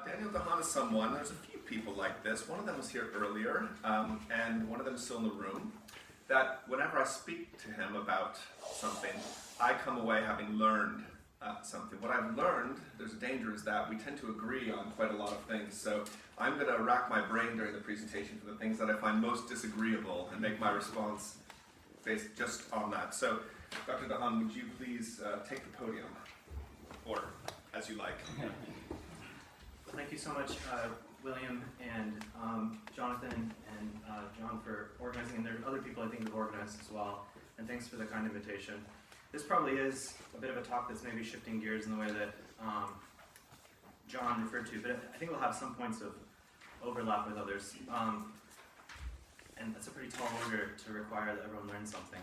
Daniel de Haan is someone, there's a few people like this. One of them was here earlier, and one of them is still in the room, that whenever I speak to him about something, I come away having learned something. What I've learned, there's a danger, is that we tend to agree on quite a lot of things. So I'm going to rack my brain during the presentation for the things that I find most disagreeable and make my response based just on that. So, Dr. de Haan, would you please take the podium, or as you like. Thank you so much, William and Jonathan and John for organizing, and there are other people I think who've organized as well, and thanks for the kind invitation. This probably is a bit of a talk that's maybe shifting gears in the way that John referred to, but I think we'll have some points of overlap with others. And that's a pretty tall order to require that everyone learn something.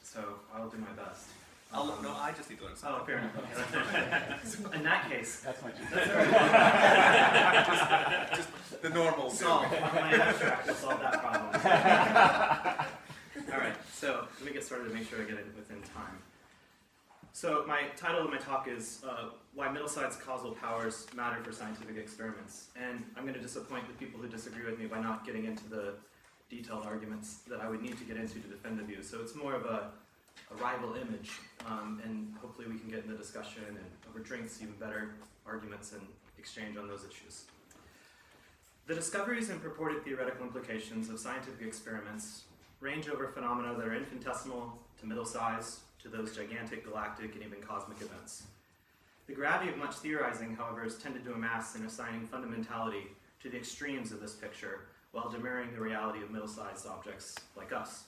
So I'll do my best. No, I just need to learn something. Oh, fair enough. Okay. In that case, That's my duty. just the normal. solve my abstract will solve that problem. All right, so let me get started to make sure I get it within time. So my title of my talk is Why Middle-Sized Causal Powers Matter for Scientific Experiments. And I'm going to disappoint the people who disagree with me by not getting into the detailed arguments that I would need to get into to defend the view. So it's more of a rival image, and hopefully we can get into discussion and over drinks even better arguments and exchange on those issues. The discoveries and purported theoretical implications of scientific experiments range over phenomena that are infinitesimal to middle-sized to those gigantic, galactic, and even cosmic events. The gravity of much theorizing, however, has tended to amass in assigning fundamentality to the extremes of this picture while demurring the reality of middle-sized objects like us.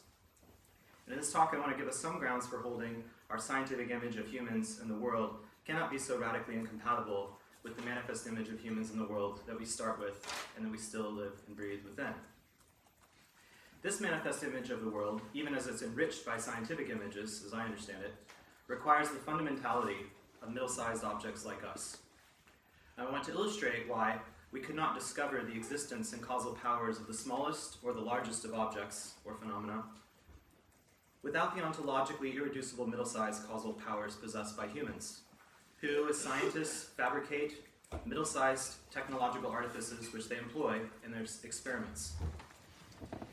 And in this talk, I want to give us some grounds for holding our scientific image of humans and the world cannot be so radically incompatible with the manifest image of humans in the world that we start with and that we still live and breathe within. This manifest image of the world, even as it's enriched by scientific images, as I understand it, requires the fundamentality of middle-sized objects like us. I want to illustrate why we could not discover the existence and causal powers of the smallest or the largest of objects or phenomena without the ontologically irreducible middle-sized causal powers possessed by humans, who, as scientists, fabricate middle-sized technological artifices which they employ in their experiments.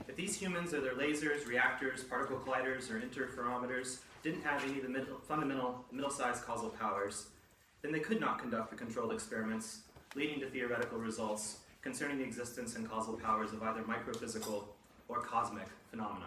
If these humans or their lasers, reactors, particle colliders, or interferometers didn't have any of the fundamental middle-sized causal powers, then they could not conduct the controlled experiments, leading to theoretical results concerning the existence and causal powers of either microphysical or cosmic phenomena.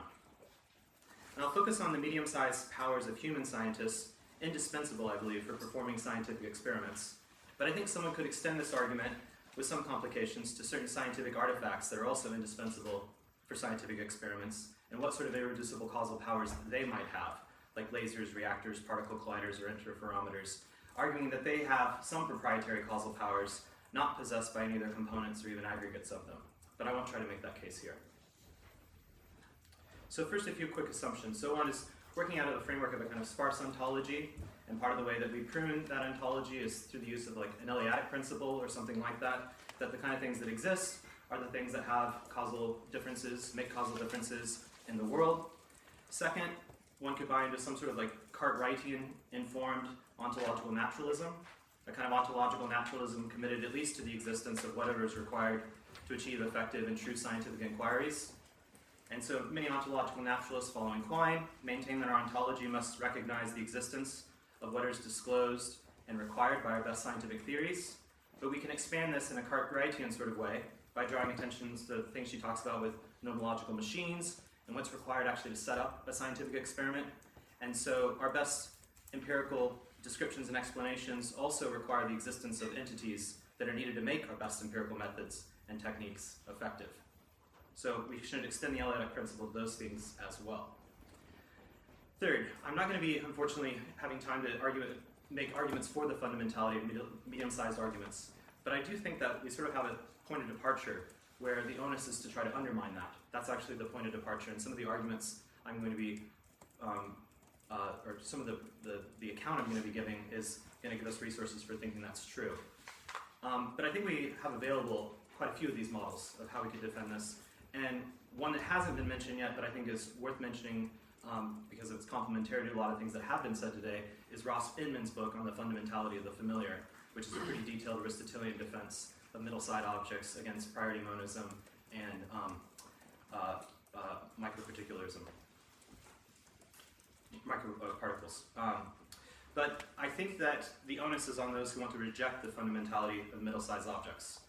And I'll focus on the medium-sized powers of human scientists, indispensable, I believe, for performing scientific experiments. But I think someone could extend this argument with some complications to certain scientific artifacts that are also indispensable for scientific experiments, and what sort of irreducible causal powers they might have, like lasers, reactors, particle colliders, or interferometers, arguing that they have some proprietary causal powers not possessed by any of their components or even aggregates of them. But I won't try to make that case here. So first, a few quick assumptions. So one is working out of the framework of a kind of sparse ontology, and part of the way that we prune that ontology is through the use of like an Eleatic principle or something like that, that the kind of things that exist are the things that have causal differences, make causal differences in the world. Second, one could buy into some sort of like Cartwrightian-informed ontological naturalism, a kind of ontological naturalism committed at least to the existence of whatever is required to achieve effective and true scientific inquiries. And so many ontological naturalists following Quine maintain that our ontology must recognize the existence of what is disclosed and required by our best scientific theories, but we can expand this in a Cartwrightian sort of way by drawing attention to the things she talks about with nomological machines and what's required actually to set up a scientific experiment. And so our best empirical descriptions and explanations also require the existence of entities that are needed to make our best empirical methods and techniques effective. So we should extend the Eleatic principle to those things as well. Third, I'm not going to be, unfortunately, having time to make arguments for the fundamentality of medium-sized arguments, but I do think that we sort of have a point of departure where the onus is to try to undermine that. That's actually the point of departure, and some of the arguments I'm going to be, or some of the account I'm going to be giving is going to give us resources for thinking that's true. But I think we have available quite a few of these models of how we could defend this. And one that hasn't been mentioned yet, but I think is worth mentioning because it's complementary to a lot of things that have been said today, is Ross Inman's book on the fundamentality of the familiar, which is a pretty detailed Aristotelian defense of middle-side objects against priority monism and microparticularism, microparticles. But I think that the onus is on those who want to reject the fundamentality of middle-sized objects.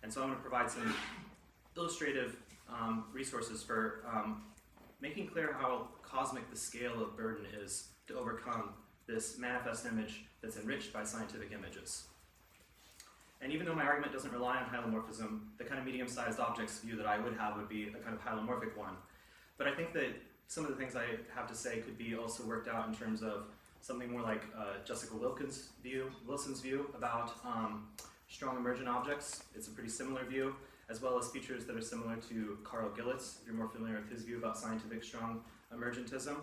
And so I'm going to provide some illustrative resources for making clear how cosmic the scale of burden is to overcome this manifest image that's enriched by scientific images. And even though my argument doesn't rely on hylomorphism, the kind of medium-sized objects view that I would have would be a kind of hylomorphic one. But I think that some of the things I have to say could be also worked out in terms of something more like Jessica Wilson's view about strong emergent objects. It's a pretty similar view, as well as features that are similar to Carl Gillett's, if you're more familiar with his view about scientific strong emergentism.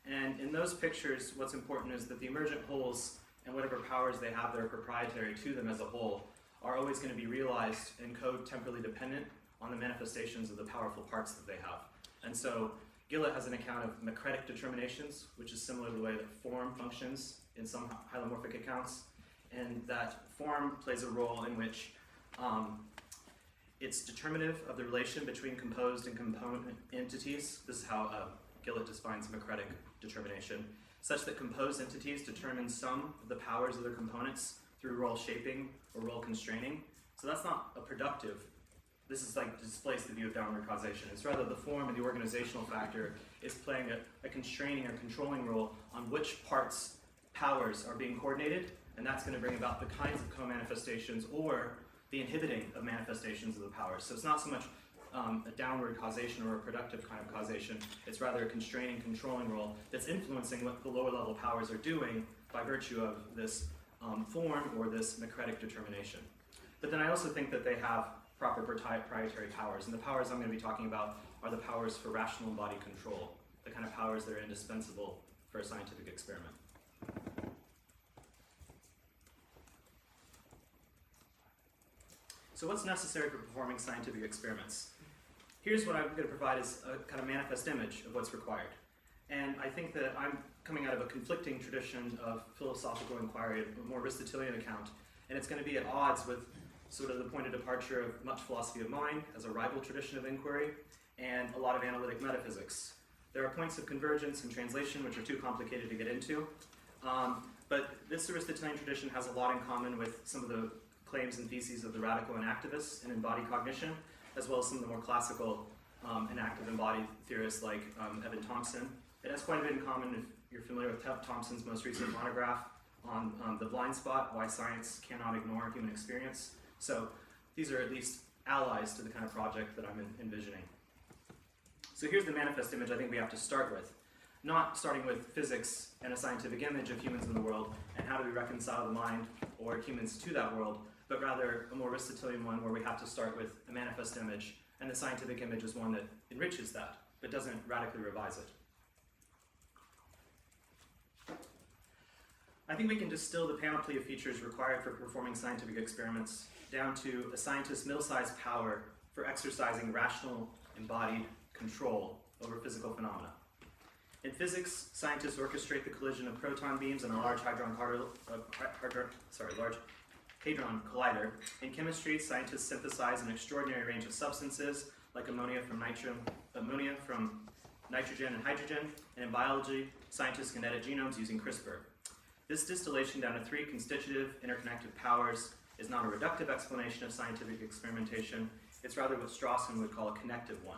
And in those pictures, what's important is that the emergent wholes and whatever powers they have that are proprietary to them as a whole are always going to be realized in code temporally dependent on the manifestations of the powerful parts that they have. And so Gillett has an account of macretic determinations, which is similar to the way that form functions in some hylomorphic accounts, and that form plays a role in which it's determinative of the relation between composed and component entities. This is how Gillett defines macretic determination, such that composed entities determine some of the powers of their components through role shaping or role constraining. So that's not a productive. This is like displays the view of downward causation. It's rather the form and the organizational factor is playing a constraining or controlling role on which parts' powers are being coordinated, and that's going to bring about the kinds of co-manifestations or the inhibiting of manifestations of the powers. So it's not so much a downward causation or a productive kind of causation. It's rather a constraining, controlling role that's influencing what the lower level powers are doing by virtue of this form or this macretic determination. But then I also think that they have proper proprietary powers, and the powers I'm going to be talking about are the powers for rational embodied control, the kind of powers that are indispensable for a scientific experiment. So what's necessary for performing scientific experiments? Here's what I'm going to provide as a kind of manifest image of what's required. And I think that I'm coming out of a conflicting tradition of philosophical inquiry, a more Aristotelian account, and it's going to be at odds with sort of the point of departure of much philosophy of mind as a rival tradition of inquiry, and a lot of analytic metaphysics. There are points of convergence and translation which are too complicated to get into, but this Aristotelian tradition has a lot in common with some of the claims and theses of the radical and activists in embodied cognition, as well as some of the more classical and active embodied theorists like Evan Thompson. It has quite a bit in common if you're familiar with Thompson's most recent monograph on the blind spot, why science cannot ignore human experience. So these are at least allies to the kind of project that I'm envisioning. So here's the manifest image I think we have to start with. Not starting with physics and a scientific image of humans in the world and how do we reconcile the mind or humans to that world, but rather a more Aristotelian one where we have to start with a manifest image, and the scientific image is one that enriches that, but doesn't radically revise it. I think we can distill the panoply of features required for performing scientific experiments down to a scientist's middle-sized power for exercising rational, embodied control over physical phenomena. In physics, scientists orchestrate the collision of proton beams in a large hadron collider. In chemistry, scientists synthesize an extraordinary range of substances, like ammonia from nitrogen and hydrogen, and in biology, scientists can edit genomes using CRISPR. This distillation down to three constitutive, interconnected powers is not a reductive explanation of scientific experimentation, it's rather what Strawson would call a connective one.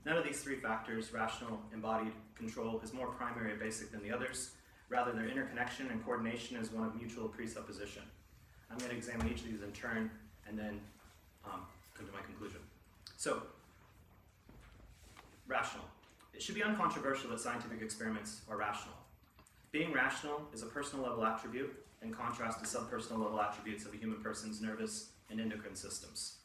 None of these three factors, rational, embodied, control, is more primary or basic than the others. Rather, their interconnection and coordination is one of mutual presupposition. I'm going to examine each of these in turn and then come to my conclusion. So, rational. It should be uncontroversial that scientific experiments are rational. Being rational is a personal level attribute in contrast to subpersonal level attributes of a human person's nervous and endocrine systems.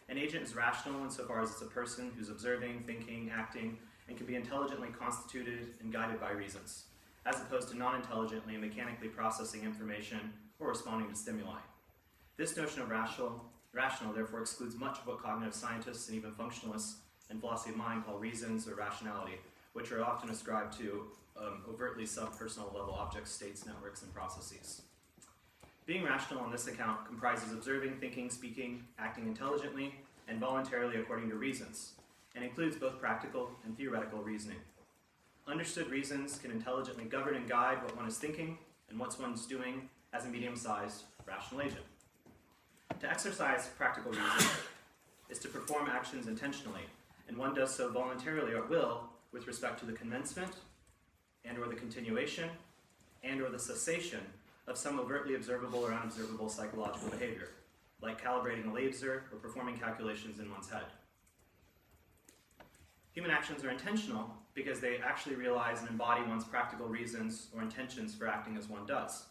An agent is rational insofar as it's a person who's observing, thinking, acting, and can be intelligently constituted and guided by reasons, as opposed to non-intelligently and mechanically processing information or responding to stimuli. This notion of rational therefore excludes much of what cognitive scientists and even functionalists in philosophy of mind call reasons or rationality, which are often ascribed to overtly subpersonal level objects, states, networks, and processes. Being rational on this account comprises observing, thinking, speaking, acting intelligently, and voluntarily according to reasons, and includes both practical and theoretical reasoning. Understood reasons can intelligently govern and guide what one is thinking and what one's doing as a medium-sized rational agent. To exercise practical reason is to perform actions intentionally, and one does so voluntarily or will with respect to the commencement and or the continuation and or the cessation of some overtly observable or unobservable psychological behavior, like calibrating a laser or performing calculations in one's head. Human actions are intentional because they actually realize and embody one's practical reasons or intentions for acting as one does.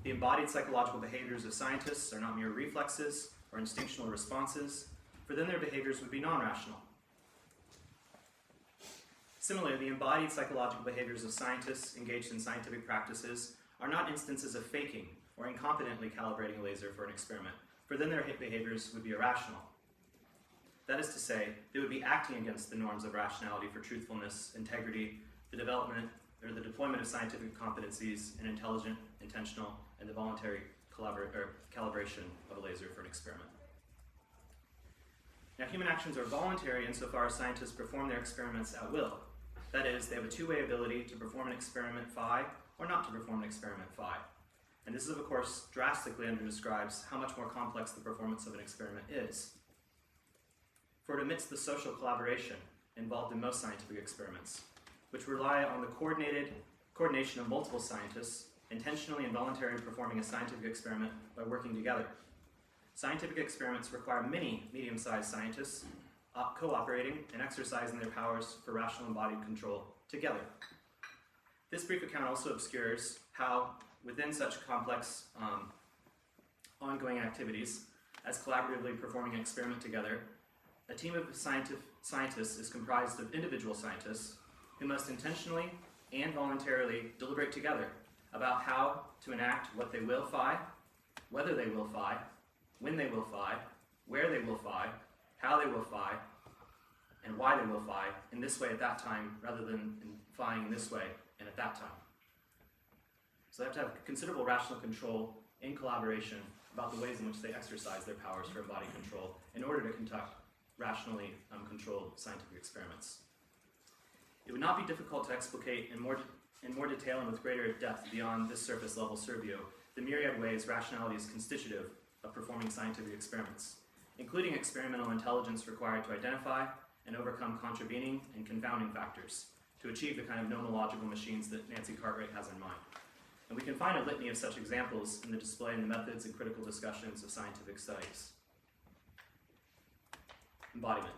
The embodied psychological behaviors of scientists are not mere reflexes or instinctual responses, for then their behaviors would be non-rational. Similarly, the embodied psychological behaviors of scientists engaged in scientific practices are not instances of faking or incompetently calibrating a laser for an experiment, for then their behaviors would be irrational. That is to say, they would be acting against the norms of rationality for truthfulness, integrity, the development or the deployment of scientific competencies in intelligent, intentional, and the voluntary calibration of a laser for an experiment. Now, human actions are voluntary insofar as scientists perform their experiments at will. That is, they have a two-way ability to perform an experiment phi or not to perform an experiment phi. And this, of course, drastically underdescribes how much more complex the performance of an experiment is. For it omits the social collaboration involved in most scientific experiments, which rely on the coordination of multiple scientists intentionally and voluntarily performing a scientific experiment by working together. Scientific experiments require many medium-sized scientists cooperating and exercising their powers for rational embodied control together. This brief account also obscures how, within such complex ongoing activities, as collaboratively performing an experiment together, a team of scientists is comprised of individual scientists who must intentionally and voluntarily deliberate together about how to enact what they will phi, whether they will phi, when they will phi, where they will phi, how they will phi, and why they will phi in this way at that time rather than phi in this way and at that time. So they have to have considerable rational control in collaboration about the ways in which they exercise their powers for embodied control in order to conduct rationally controlled scientific experiments. It would not be difficult to explicate in more detail and with greater depth beyond this surface level survio the myriad ways rationality is constitutive of performing scientific experiments, including experimental intelligence required to identify and overcome contravening and confounding factors to achieve the kind of nomological machines that Nancy Cartwright has in mind. And we can find a litany of such examples in the display in the methods and critical discussions of scientific studies. Embodiment.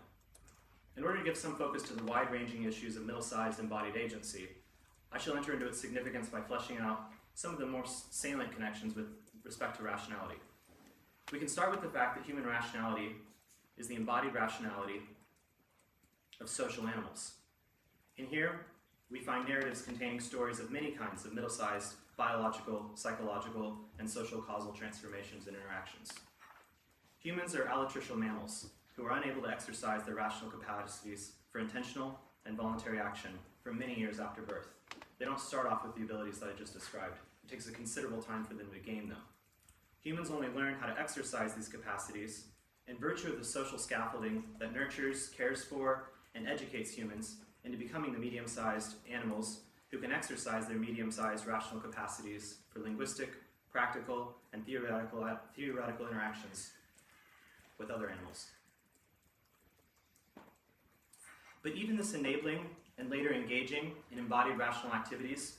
In order to give some focus to the wide-ranging issues of middle-sized embodied agency, I shall enter into its significance by fleshing out some of the more salient connections with respect to rationality. We can start with the fact that human rationality is the embodied rationality of social animals. In here, we find narratives containing stories of many kinds of middle-sized biological, psychological, and social causal transformations and interactions. Humans are allotricial mammals who are unable to exercise their rational capacities for intentional and voluntary action for many years after birth. They don't start off with the abilities that I just described. It takes a considerable time for them to gain them. Humans only learn how to exercise these capacities in virtue of the social scaffolding that nurtures, cares for, and educates humans into becoming the medium-sized animals who can exercise their medium-sized rational capacities for linguistic, practical, and theoretical interactions with other animals. But even this enabling and later engaging in embodied rational activities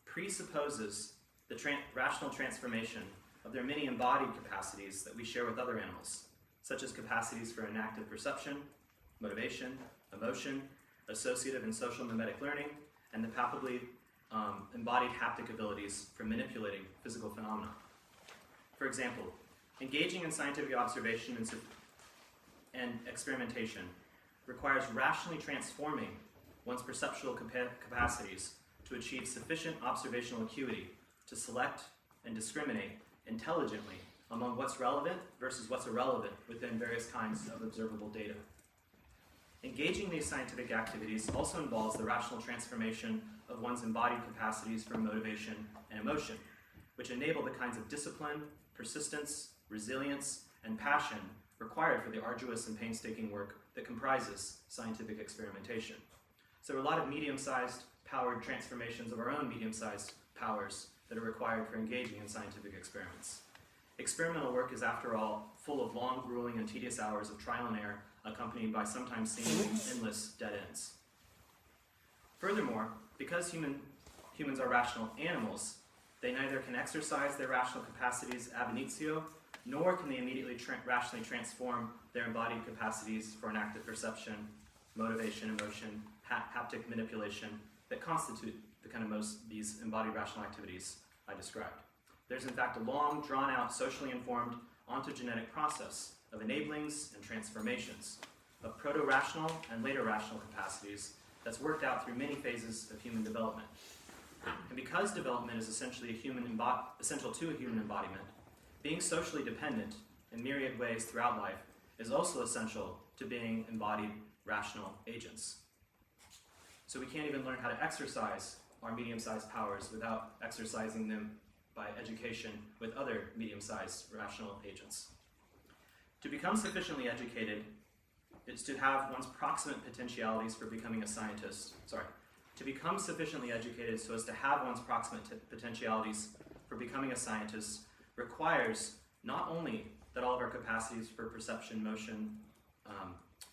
presupposes the rational transformation of their many embodied capacities that we share with other animals, such as capacities for enactive perception, motivation, emotion, associative and social mimetic learning, and the palpably embodied haptic abilities for manipulating physical phenomena. For example, engaging in scientific observation and experimentation requires rationally transforming one's perceptual capacities to achieve sufficient observational acuity to select and discriminate intelligently among what's relevant versus what's irrelevant within various kinds of observable data. Engaging these scientific activities also involves the rational transformation of one's embodied capacities for motivation and emotion, which enable the kinds of discipline, persistence, resilience, and passion required for the arduous and painstaking work that comprises scientific experimentation. So there are a lot of medium-sized powered transformations of our own medium-sized powers that are required for engaging in scientific experiments. Experimental work is, after all, full of long, grueling, and tedious hours of trial and error, accompanied by sometimes seemingly endless dead ends. Furthermore, because humans are rational animals, they neither can exercise their rational capacities ab initio, nor can they immediately rationally transform their embodied capacities for an active perception, motivation, emotion, haptic manipulation that constitute the kind of these embodied rational activities I described. There's in fact a long, drawn-out, socially informed ontogenetic process of enablings and transformations of proto-rational and later rational capacities that's worked out through many phases of human development. And because development is essentially essential to a human embodiment, being socially dependent in myriad ways throughout life is also essential to being embodied rational agents. So we can't even learn how to exercise our medium-sized powers without exercising them by education with other medium-sized rational agents. To become sufficiently educated is to have one's proximate potentialities for becoming a scientist. To become sufficiently educated so as to have one's proximate potentialities for becoming a scientist requires not only that all of our capacities for perception, motion,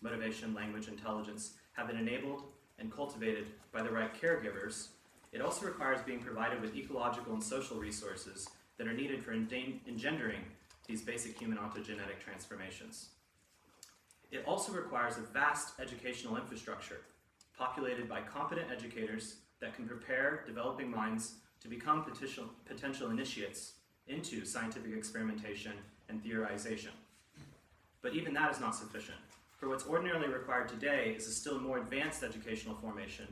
motivation, language, intelligence have been enabled and cultivated by the right caregivers, it also requires being provided with ecological and social resources that are needed for engendering these basic human ontogenetic transformations. It also requires a vast educational infrastructure populated by competent educators that can prepare developing minds to become potential initiates into scientific experimentation and theorization. But even that is not sufficient, for what's ordinarily required today is a still more advanced educational formation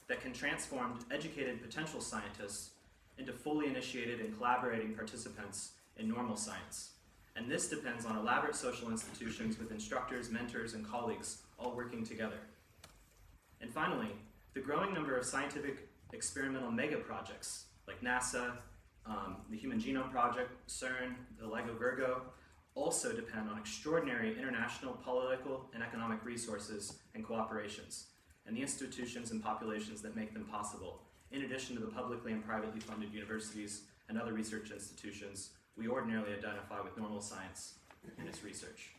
that can transform educated potential scientists into fully initiated and collaborating participants in normal science. And this depends on elaborate social institutions with instructors, mentors, and colleagues all working together. And finally, the growing number of scientific experimental mega projects like NASA, the Human Genome Project, CERN, the LEGO Virgo, also depend on extraordinary international political and economic resources and cooperations, and the institutions and populations that make them possible, in addition to the publicly and privately funded universities and other research institutions we ordinarily identify with normal science and its research.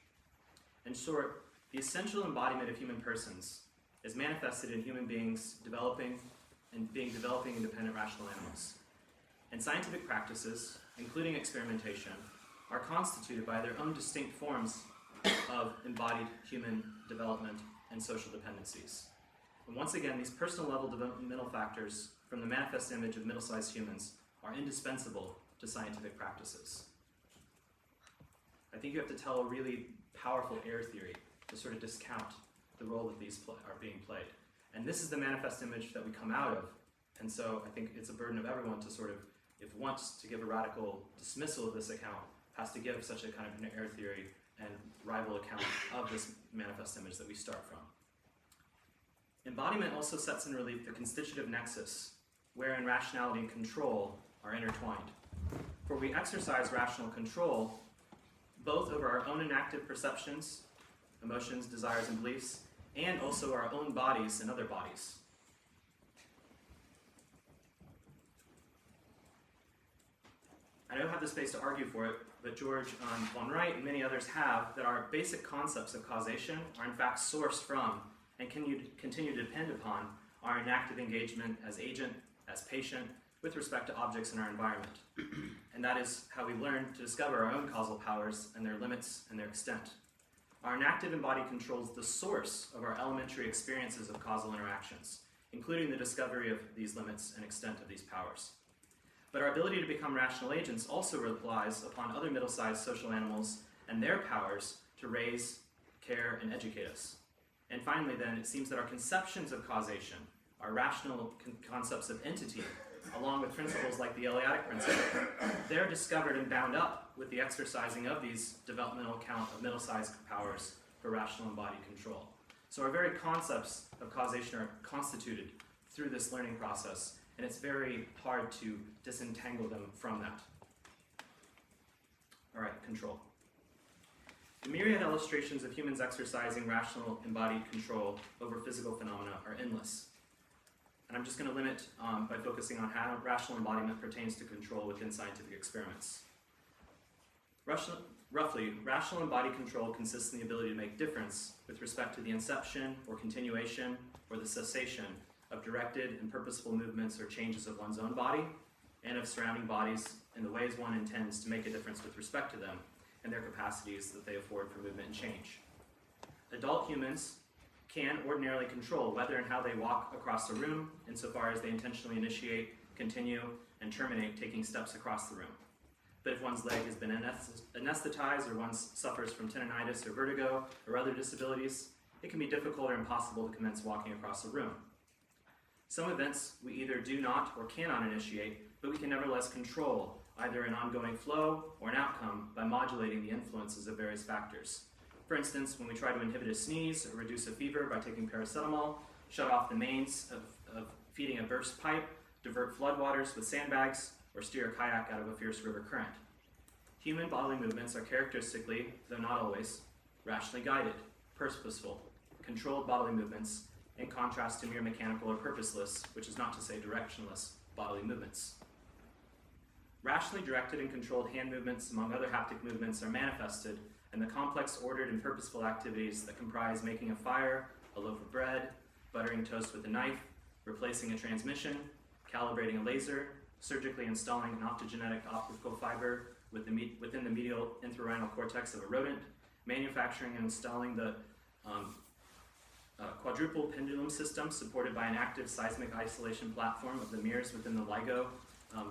In short, the essential embodiment of human persons is manifested in human beings developing independent rational animals. And scientific practices, including experimentation, are constituted by their own distinct forms of embodied human development and social dependencies. And once again, these personal level developmental factors from the manifest image of middle-sized humans are indispensable to scientific practices. I think you have to tell a really powerful error theory to sort of discount the role that these are being played. And this is the manifest image that we come out of. And so I think it's a burden of everyone to sort of, if wants to give a radical dismissal of this account, has to give such a kind of an error theory and rival account of this manifest image that we start from. Embodiment also sets in relief the constitutive nexus wherein rationality and control are intertwined. For we exercise rational control both over our own inactive perceptions, emotions, desires, and beliefs, and also our own bodies and other bodies. I don't have the space to argue for it, but George von Wright and many others have that our basic concepts of causation are in fact sourced from and continue to depend upon our inactive engagement as agent, as patient, with respect to objects in our environment. And that is how we learn to discover our own causal powers and their limits and their extent. Our inactive embodied control is the source of our elementary experiences of causal interactions, including the discovery of these limits and extent of these powers. But our ability to become rational agents also relies upon other middle-sized social animals and their powers to raise, care, and educate us. And finally then, it seems that our conceptions of causation, our rational concepts of entity, along with principles like the Eleatic principle, they're discovered and bound up with the exercising of these developmental account of middle-sized powers for rational embodied control. So our very concepts of causation are constituted through this learning process, and it's very hard to disentangle them from that. All right, control. The myriad illustrations of humans exercising rational embodied control over physical phenomena are endless. And I'm just going to limit by focusing on how rational embodiment pertains to control within scientific experiments. Roughly, rational embodied control consists in the ability to make difference with respect to the inception or continuation or the cessation of directed and purposeful movements or changes of one's own body and of surrounding bodies in the ways one intends to make a difference with respect to them and their capacities that they afford for movement and change. Adult humans can ordinarily control whether and how they walk across a room insofar as they intentionally initiate, continue, and terminate taking steps across the room. But if one's leg has been anesthetized or one suffers from tendinitis or vertigo or other disabilities, it can be difficult or impossible to commence walking across a room. Some events we either do not or cannot initiate, but we can nevertheless control either an ongoing flow or an outcome by modulating the influences of various factors. For instance, when we try to inhibit a sneeze or reduce a fever by taking paracetamol, shut off the mains of feeding a burst pipe, divert floodwaters with sandbags, or steer a kayak out of a fierce river current. Human bodily movements are characteristically, though not always, rationally guided, purposeful, controlled bodily movements, in contrast to mere mechanical or purposeless, which is not to say directionless, bodily movements. Rationally directed and controlled hand movements, among other haptic movements, are manifested in the complex, ordered, and purposeful activities that comprise making a fire, a loaf of bread, buttering toast with a knife, replacing a transmission, calibrating a laser, surgically installing an optogenetic optical fiber within the medial inthrorhinal cortex of a rodent, manufacturing and installing the quadruple pendulum system supported by an active seismic isolation platform of the mirrors within the LIGO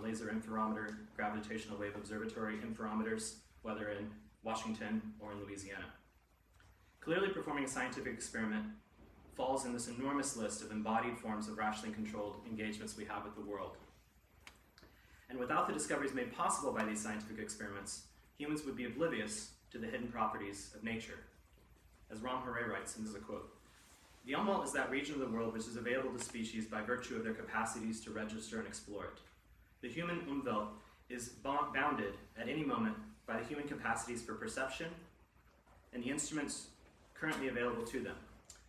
laser interferometer gravitational wave observatory interferometers, whether in Washington or in Louisiana. Clearly, performing a scientific experiment falls in this enormous list of embodied forms of rationally controlled engagements we have with the world. And without the discoveries made possible by these scientific experiments, humans would be oblivious to the hidden properties of nature. As Ram Hare writes, and this is a quote, "The Umwelt is that region of the world which is available to species by virtue of their capacities to register and explore it. The human Umwelt is bounded at any moment by the human capacities for perception and the instruments currently available to them.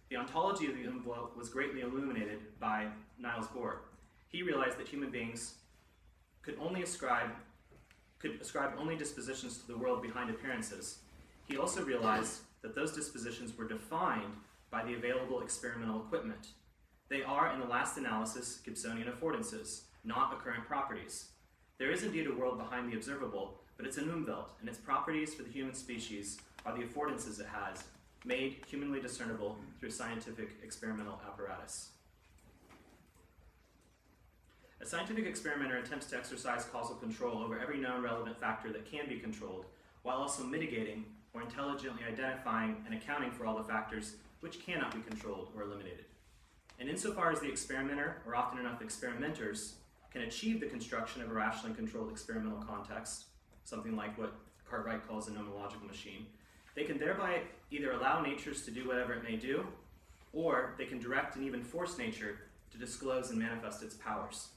The ontology of the Umwelt was greatly illuminated by Niels Bohr. He realized that human beings could ascribe only dispositions to the world behind appearances. He also realized that those dispositions were defined by the available experimental equipment. They are, in the last analysis, Gibsonian affordances, not occurrent properties. There is indeed a world behind the observable, but it's an Umwelt, and its properties for the human species are the affordances it has, made humanly discernible through scientific experimental apparatus." A scientific experimenter attempts to exercise causal control over every known relevant factor that can be controlled, while also mitigating or intelligently identifying and accounting for all the factors which cannot be controlled or eliminated. And insofar as the experimenter, or often enough experimenters, can achieve the construction of a rationally controlled experimental context, something like what Cartwright calls a nomological machine, they can thereby either allow natures to do whatever it may do, or they can direct and even force nature to disclose and manifest its powers.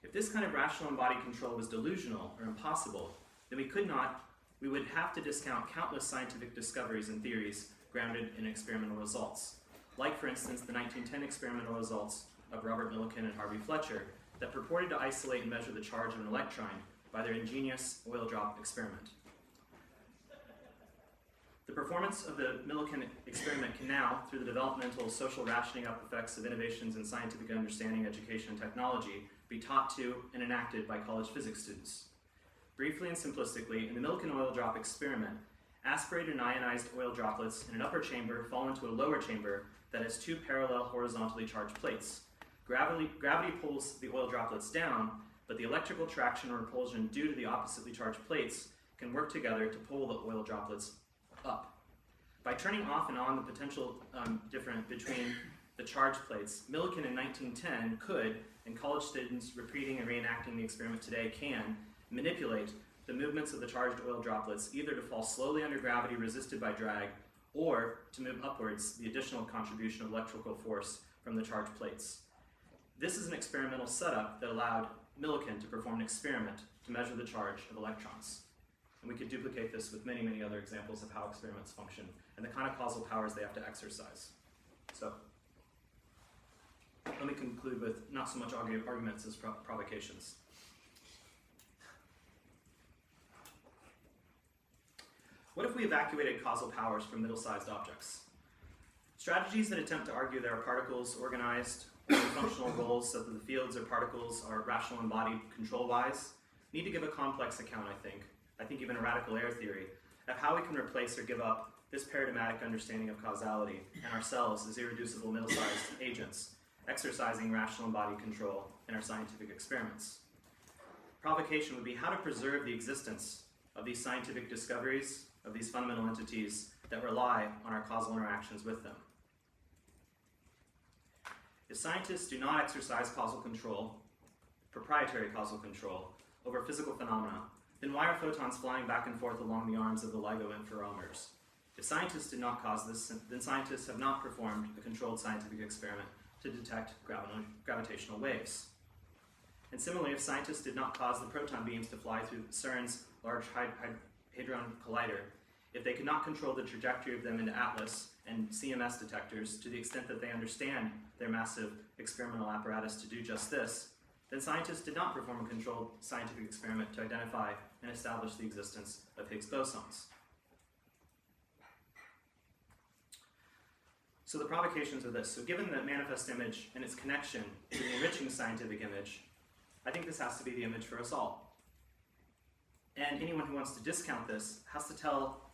If this kind of rational embodied control was delusional or impossible, then we would have to discount countless scientific discoveries and theories grounded in experimental results, like, for instance, the 1910 experimental results of Robert Millikan and Harvey Fletcher that purported to isolate and measure the charge of an electron by their ingenious oil drop experiment. The performance of the Millikan experiment can now, through the developmental social rationing up effects of innovations in scientific understanding, education, and technology, be taught to and enacted by college physics students. Briefly and simplistically, in the Millikan oil drop experiment, aspirated and ionized oil droplets in an upper chamber fall into a lower chamber that has two parallel horizontally charged plates. Gravity pulls the oil droplets down, but the electrical traction or repulsion due to the oppositely charged plates can work together to pull the oil droplets up. By turning off and on the potential difference between the charged plates, Millikan in 1910 could, and college students repeating and reenacting the experiment today can, manipulate the movements of the charged oil droplets either to fall slowly under gravity resisted by drag or to move upwards, the additional contribution of electrical force from the charged plates. This is an experimental setup that allowed Millikan to perform an experiment to measure the charge of electrons. And we could duplicate this with many, many other examples of how experiments function and the kind of causal powers they have to exercise. So let me conclude with not so much arguments as provocations. What if we evacuated causal powers from middle-sized objects? Strategies that attempt to argue there are particles organized or functional roles so that the fields or particles are rational embodied control-wise need to give a complex account, I think even a radical error theory, of how we can replace or give up this paradigmatic understanding of causality and ourselves as irreducible middle-sized agents exercising rational embodied control in our scientific experiments. Provocation would be how to preserve the existence of these scientific discoveries, of these fundamental entities that rely on our causal interactions with them. If scientists do not exercise causal control, proprietary causal control, over physical phenomena, then why are photons flying back and forth along the arms of the LIGO interferometers? If scientists did not cause this, then scientists have not performed a controlled scientific experiment to detect gravitational waves. And similarly, if scientists did not cause the proton beams to fly through CERN's Large Hadron Collider, if they could not control the trajectory of them into ATLAS and CMS detectors to the extent that they understand their massive experimental apparatus to do just this, then scientists did not perform a controlled scientific experiment to identify and establish the existence of Higgs bosons. So the provocations are this. So given the manifest image and its connection to the enriching scientific image, I think this has to be the image for us all. And anyone who wants to discount this has to tell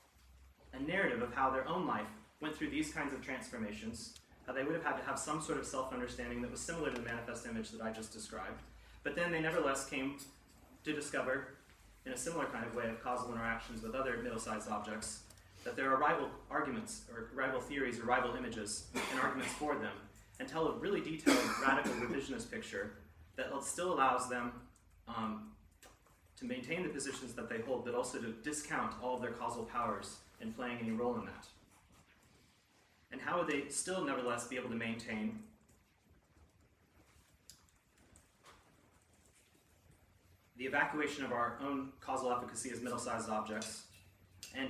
a narrative of how their own life went through these kinds of transformations, how they would have had to have some sort of self-understanding that was similar to the manifest image that I just described, but then they nevertheless came to discover, in a similar kind of way of causal interactions with other middle-sized objects, that there are rival arguments, or rival theories, or rival images, and arguments for them, and tell a really detailed, radical revisionist picture that still allows them to maintain the positions that they hold, but also to discount all of their causal powers in playing any role in that. And how would they still nevertheless be able to maintain the evacuation of our own causal efficacy as middle-sized objects, and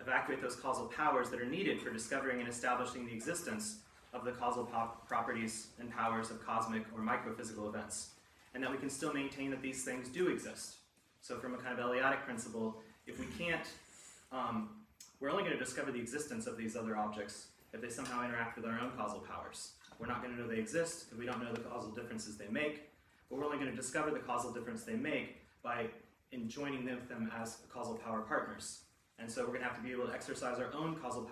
evacuate those causal powers that are needed for discovering and establishing the existence of the causal properties and powers of cosmic or microphysical events, and that we can still maintain that these things do exist. So from a kind of Eleatic principle, if we can't, we're only going to discover the existence of these other objects if they somehow interact with our own causal powers. We're not going to know they exist if we don't know the causal differences they make, but we're only going to discover the causal difference they make by joining them as causal power partners. And so we're going to have to be able to exercise our own causal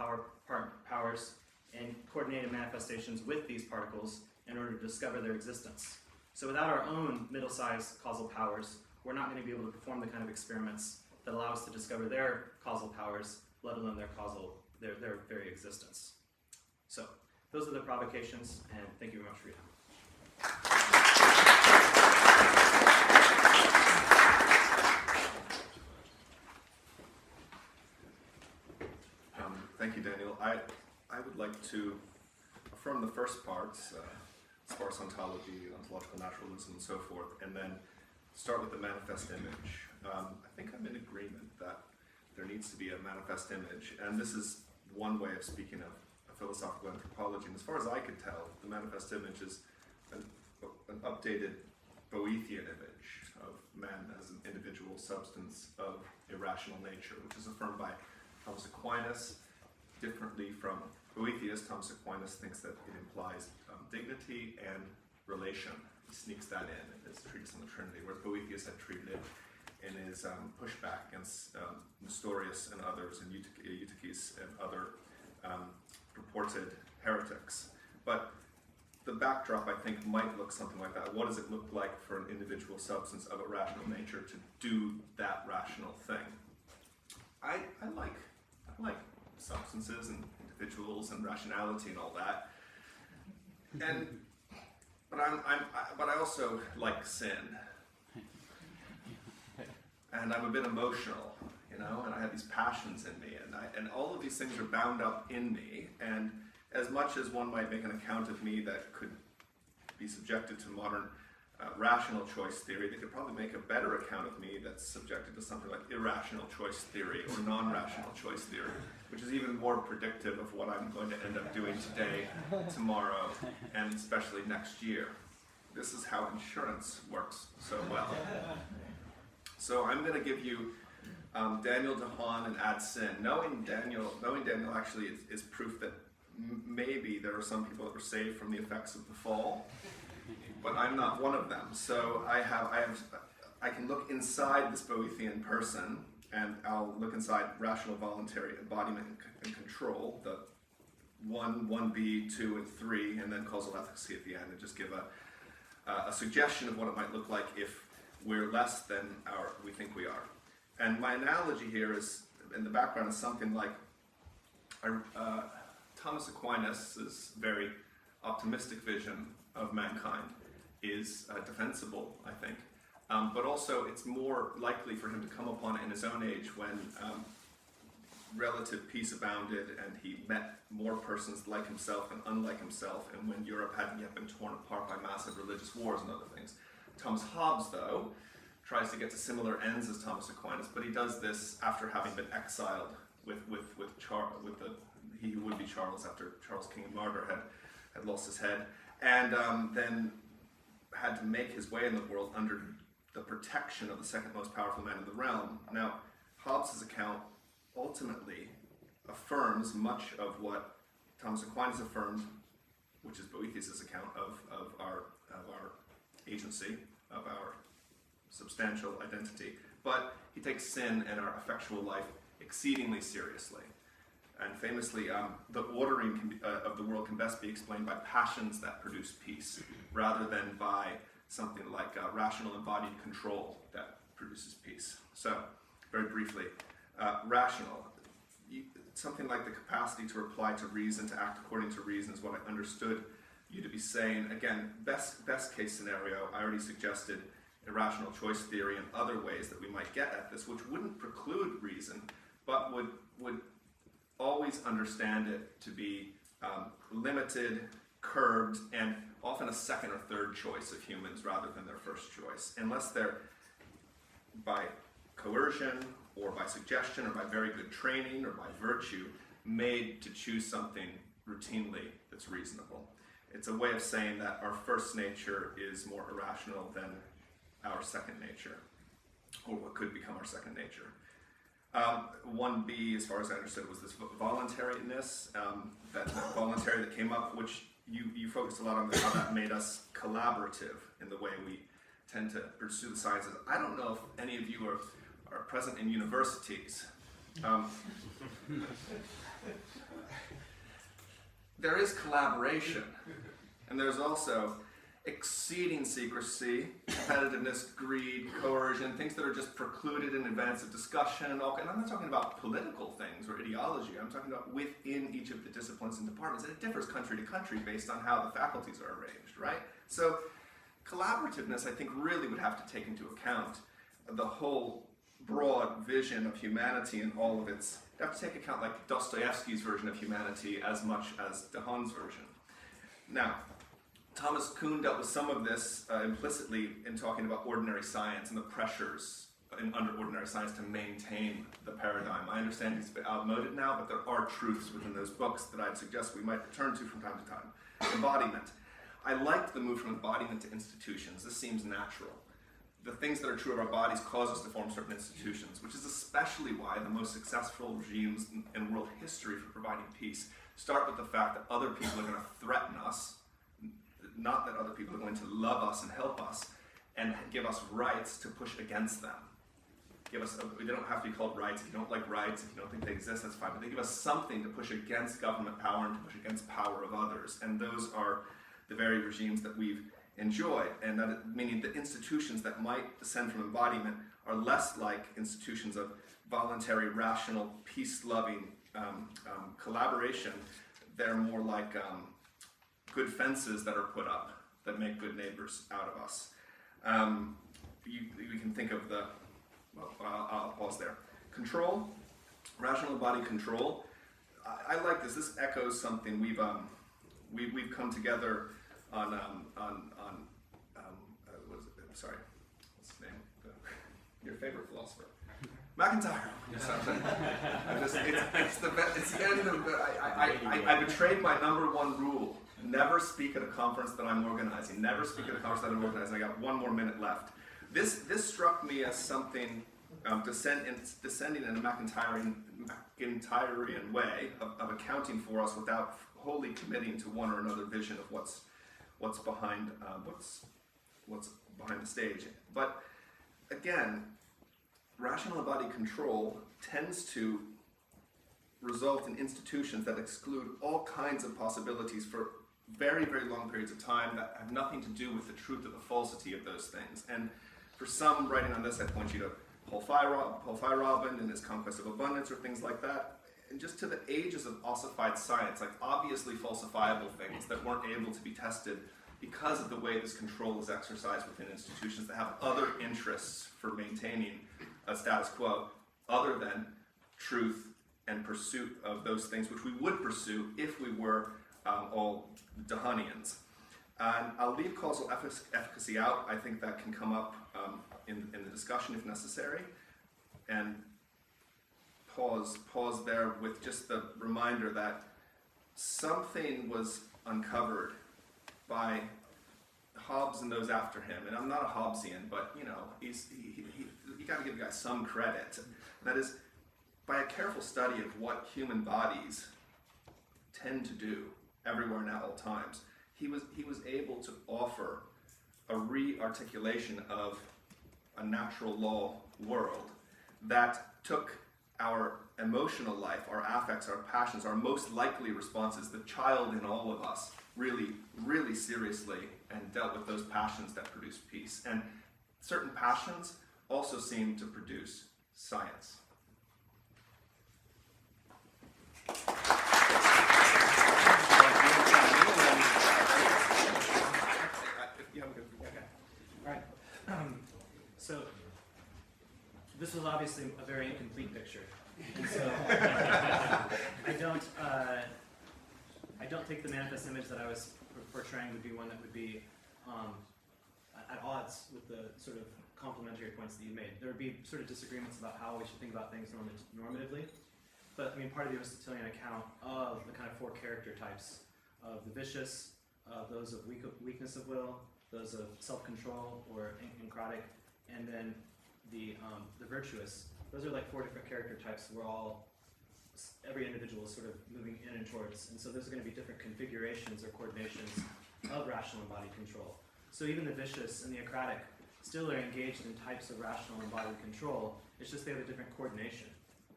powers and coordinated manifestations with these particles in order to discover their existence. So without our own middle-sized causal powers, we're not going to be able to perform the kind of experiments that allow us to discover their causal powers, let alone their very existence. So those are the provocations, and thank you very much for your time. Thank you, Daniel. I would like to affirm the first parts, sparse ontology, ontological naturalism, and so forth, and then start with the manifest image. I think I'm in agreement that there needs to be a manifest image, and this is one way of speaking of philosophical anthropology. And as far as I could tell, the manifest image is an updated Boethian image of man as an individual substance of irrational nature, which is affirmed by Thomas Aquinas. Differently from Boethius, Thomas Aquinas thinks that it implies dignity and relation. He sneaks that in his treatise on the Trinity, whereas Boethius had treated it in his pushback against Nestorius and others, and Eutyches and other purported heretics. But the backdrop, I think, might look something like that. What does it look like for an individual substance of a rational nature to do that rational thing? I like substances and individuals and rationality and all that. But I also like sin. And I'm a bit emotional, and I have these passions in me, and all of these things are bound up in me, and as much as one might make an account of me that could be subjected to modern rational choice theory, they could probably make a better account of me that's subjected to something like irrational choice theory or non-rational choice theory, which is even more predictive of what I'm going to end up doing today, tomorrow, and especially next year. This is how insurance works so well. So I'm going to give you Daniel to Haan and add sin. Knowing Daniel actually is proof that maybe there are some people that were saved from the effects of the fall, but I'm not one of them. So I can look inside this Boethian person, and I'll look inside rational, voluntary, embodiment, and control, the 1, 1b, 2, and 3, and then causal efficacy at the end, and just give a suggestion of what it might look like if we're less than we think we are. And my analogy here is, in the background, is something like Thomas Aquinas' very optimistic vision of mankind is defensible, I think. But also, it's more likely for him to come upon it in his own age when relative peace abounded and he met more persons like himself and unlike himself, and when Europe hadn't yet been torn apart by massive religious wars and other things. Thomas Hobbes, though, tries to get to similar ends as Thomas Aquinas, but he does this after having been exiled he who would be Charles after Charles King and Martyr had lost his head, and then had to make his way in the world under the protection of the second most powerful man in the realm. Now, Hobbes' account ultimately affirms much of what Thomas Aquinas affirmed, which is Boethius' account of our agency, of our substantial identity. But he takes sin and our effectual life exceedingly seriously. And famously, the ordering of the world can best be explained by passions that produce peace, rather than by something like rational embodied control that produces peace. So, very briefly, rational. Something like the capacity to reply to reason, to act according to reason, is what I understood you to be saying. Again, best case scenario, I already suggested irrational choice theory and other ways that we might get at this, which wouldn't preclude reason, but would always understand it to be limited, curbed, and often a second or third choice of humans rather than their first choice, unless they're by coercion or by suggestion or by very good training or by virtue made to choose something routinely that's reasonable. It's a way of saying that our first nature is more irrational than our second nature, or what could become our second nature. 1b, as far as I understood, was this voluntariness, that voluntary that came up, which you focused a lot on how that made us collaborative in the way we tend to pursue the sciences. I don't know if any of you are present in universities. There is collaboration, and there's also exceeding secrecy, competitiveness, greed, coercion, things that are just precluded in advance of discussion. And I'm not talking about political things or ideology. I'm talking about within each of the disciplines and departments. And it differs country to country based on how the faculties are arranged, right? So collaborativeness, I think, really would have to take into account the whole broad vision of humanity and all of its... You have to take account like Dostoevsky's version of humanity as much as de Haan's version. Now, Thomas Kuhn dealt with some of this implicitly in talking about ordinary science and the pressures under ordinary science to maintain the paradigm. I understand he's a bit outmoded now, but there are truths within those books that I'd suggest we might return to from time to time. Embodiment. I liked the move from embodiment to institutions. This seems natural. The things that are true of our bodies cause us to form certain institutions, which is especially why the most successful regimes in world history for providing peace start with the fact that other people are going to threaten us, not that other people are going to love us and help us and give us rights to push against them. They don't have to be called rights. If you don't like rights, if you don't think they exist, that's fine. But they give us something to push against government power and to push against power of others. And those are the very regimes that we've enjoyed. And that, meaning the institutions that might descend from embodiment are less like institutions of voluntary, rational, peace-loving collaboration. They're more like good fences that are put up that make good neighbors out of us. We can think of the, well, I'll pause there. Control, rational embodied control. I like this. This echoes something we've come together on sorry, what's his name? Your favorite philosopher. McIntyre. It's the end of the, I betrayed my #1 rule. Never speak at a conference that I'm organizing. Never speak at a conference that I'm organizing. I got 1 more minute left. This struck me as something descending in a McIntyrean way of accounting for us without wholly committing to one or another vision of what's behind the stage. But again, rational embodied control tends to result in institutions that exclude all kinds of possibilities for very, very long periods of time that have nothing to do with the truth or the falsity of those things. And for some, writing on this, I'd point you to Paul Feyerabend and his Conquest of Abundance or things like that. And just to the ages of ossified science, like obviously falsifiable things that weren't able to be tested because of the way this control is exercised within institutions that have other interests for maintaining a status quo other than truth and pursuit of those things which we would pursue if we were all Dahanians. And I'll leave causal efficacy out. I think that can come up in the discussion if necessary. And pause there with just the reminder that something was uncovered by Hobbes and those after him. And I'm not a Hobbesian, but you got to give the guy some credit. That is, by a careful study of what human bodies tend to do everywhere and at all times, he was able to offer a re-articulation of a natural law world that took our emotional life, our affects, our passions, our most likely responses, the child in all of us, really, really seriously, and dealt with those passions that produce peace. And certain passions also seem to produce science. So this was obviously a very incomplete picture, and so I don't think the manifest image that I was portraying would be one that would be at odds with the sort of complementary points that you made. There would be sort of disagreements about how we should think about things normatively, but I mean, part of the Aristotelian account of the kind of 4 character types of the vicious, those of weakness of will, those of self-control or encrotic, and then the virtuous. Those are like 4 different character types where every individual is sort of moving in and towards. And so there's going to be different configurations or coordinations of rational embodied control. So even the vicious and the acratic still are engaged in types of rational embodied control. It's just they have a different coordination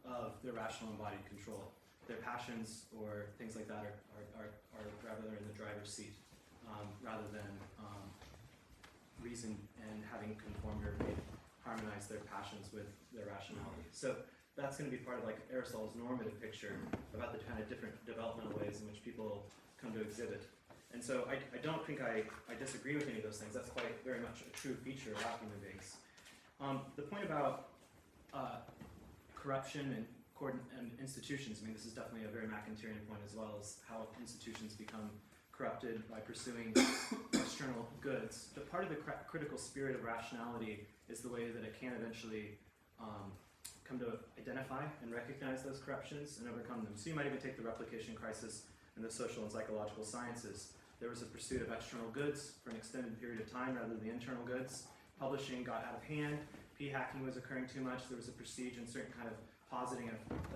of their rational embodied control. Their passions or things like that are rather in the driver's seat rather than reason and having conformed or harmonized their passions with their rationality. So that's going to be part of like Aristotle's normative picture about the kind of different developmental ways in which people come to exhibit. And so I don't think I disagree with any of those things. That's quite very much a true feature about human beings. The point about corruption and institutions, I mean, this is definitely a very McIntyrean point, as well as how institutions become corrupted by pursuing external goods. But part of the critical spirit of rationality is the way that it can eventually come to identify and recognize those corruptions and overcome them. So you might even take the replication crisis in the social and psychological sciences. There was a pursuit of external goods for an extended period of time rather than the internal goods. Publishing got out of hand. P-hacking was occurring too much. There was a prestige in certain kind of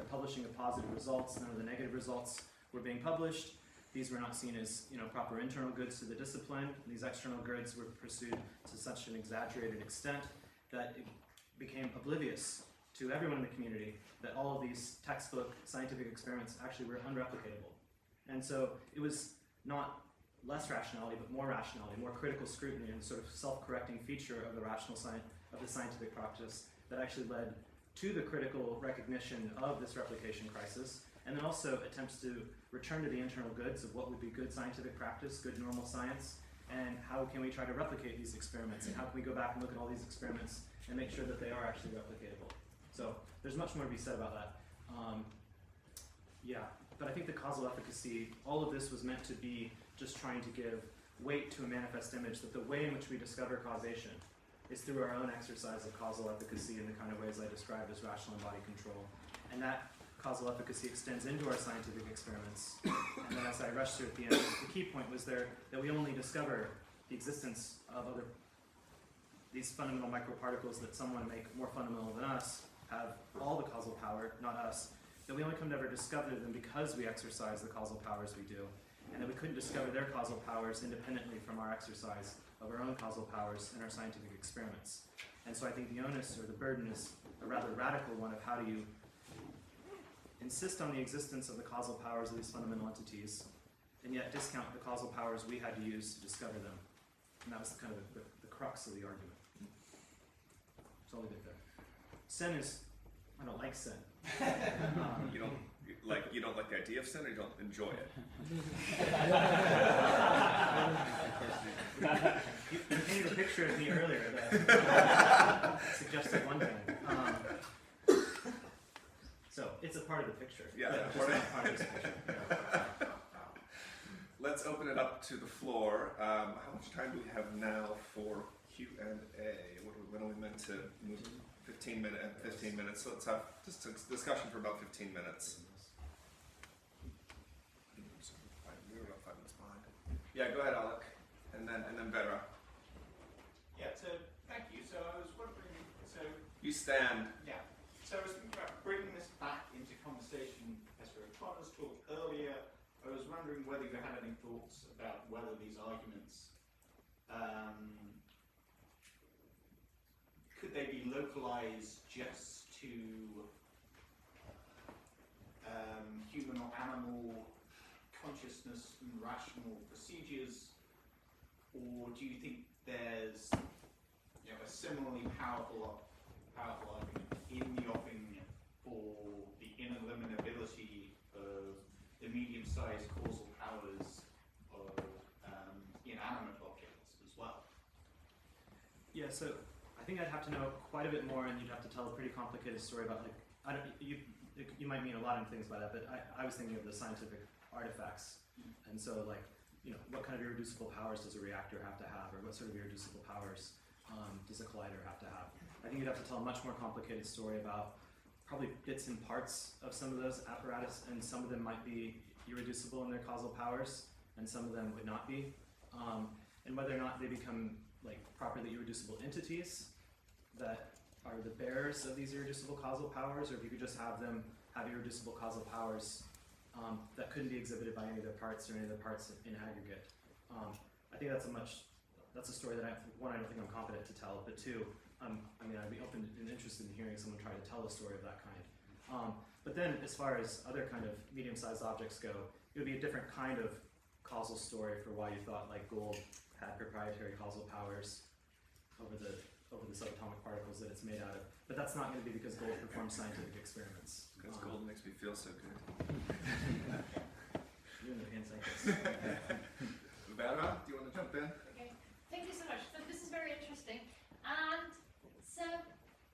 publishing of positive results. None of the negative results were being published. These were not seen as proper internal goods to the discipline. These external goods were pursued to such an exaggerated extent that it became oblivious to everyone in the community that all of these textbook scientific experiments actually were unreplicatable. And so it was not less rationality, but more rationality, more critical scrutiny, and sort of self-correcting feature of the scientific practice that actually led to the critical recognition of this replication crisis, and then also attempts to return to the internal goods of what would be good scientific practice, good normal science, and how can we try to replicate these experiments, and how can we go back and look at all these experiments and make sure that they are actually replicatable. So there's much more to be said about that. But I think the causal efficacy, all of this was meant to be just trying to give weight to a manifest image that the way in which we discover causation is through our own exercise of causal efficacy in the kind of ways I described as rational and body control. And that causal efficacy extends into our scientific experiments. And then as I rushed through at the end, the key point was there that we only discover the existence of these fundamental microparticles that someone make more fundamental than us, have all the causal power, not us, that we only come to ever discover them because we exercise the causal powers we do, and that we couldn't discover their causal powers independently from our exercise of our own causal powers in our scientific experiments. And so I think the onus or the burden is a rather radical one of how do you insist on the existence of the causal powers of these fundamental entities, and yet discount the causal powers we had to use to discover them. And that was kind of the crux of the argument. So I'll leave it there. Sin is, I don't like sin. You don't like the idea of sin, or you don't enjoy it? You painted a picture of me earlier that suggested one thing. So it's a part of the picture. Yeah, just not part of this picture. Yeah. Let's open it up to the floor. How much time do we have now for Q&A? When are we meant to move? 15 minutes. So let's have just a discussion for about 15 minutes. We were about 5 minutes behind. Yeah, go ahead, Alec, and then Vera. Yeah. So thank you. So I was wondering. So You stand. yeah. So I was thinking about bringing this back into conversation as O'Connor's talked earlier. I was wondering whether you had any thoughts about whether these arguments could they be localized just to human or animal consciousness and rational procedures, or do you think there's a similarly powerful argument in the offing for the ineliminability of the medium-sized causal powers of inanimate objects as well? Yeah, so I think I'd have to know quite a bit more, and you'd have to tell a pretty complicated story about, like, you might mean a lot of things by that, but I was thinking of the scientific artifacts, and so, like, what kind of irreducible powers does a reactor have to have, or what sort of irreducible powers does a collider have to have? I think you'd have to tell a much more complicated story about probably bits and parts of some of those apparatus, and some of them might be irreducible in their causal powers, and some of them would not be, and whether or not they become like properly irreducible entities that are the bearers of these irreducible causal powers, or if you could just have them have irreducible causal powers that couldn't be exhibited by any of their parts or any of the parts in aggregate. I think that's a story that I don't think I'm competent to tell, but two, I'd be open and interested in hearing someone try to tell a story of that kind. But then, as far as other kind of medium-sized objects go, it would be a different kind of causal story for why you thought like gold had proprietary causal powers over the subatomic particles that it's made out of. But that's not going to be because gold performs scientific experiments. Because gold makes me feel so good. You and the hand cycles. Vera, do you want to jump in? Okay, thank you so much. So this is very interesting. And so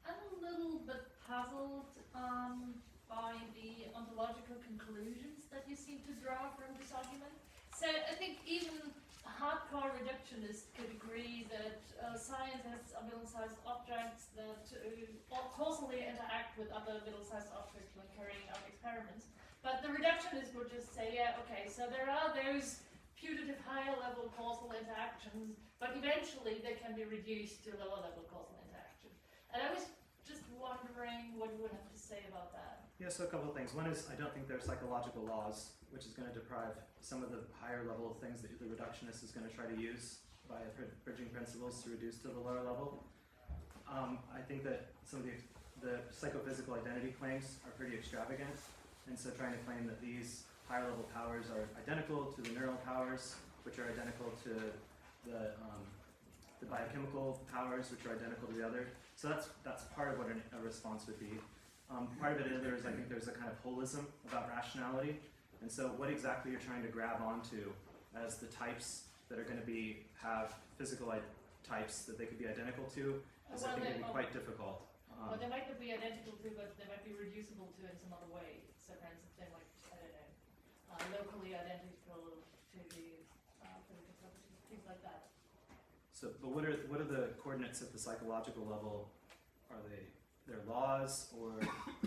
I'm a little bit puzzled by the ontological conclusions that you seem to draw from this argument. So I think even hardcore reductionists could agree that science has middle-sized objects that causally interact with other middle-sized objects when carrying out experiments. But the reductionists would just say, yeah, okay, so there are those putative higher-level causal interactions, but eventually they can be reduced to lower-level causal interactions. And I was just wondering what you would have to say about that. Yeah, so a couple of things. One is I don't think there are psychological laws, which is going to deprive some of the higher level things that the reductionist is going to try to use by bridging principles to reduce to the lower level. I think that some of the psychophysical identity claims are pretty extravagant, and so trying to claim that these higher level powers are identical to the neural powers, which are identical to the biochemical powers, which are identical to the other. So that's part of what a response would be. Part of it is I think there's a kind of holism about rationality, and so what exactly you're trying to grab onto as the types that are going to have physical types that they could be identical to is I think going to be quite difficult. Well, they might not be identical to, but they might be reducible to in some other way. So for instance, they might, I don't know, locally identical to the physical properties, things like that. So So, but what are the coordinates at the psychological level? Are their laws, or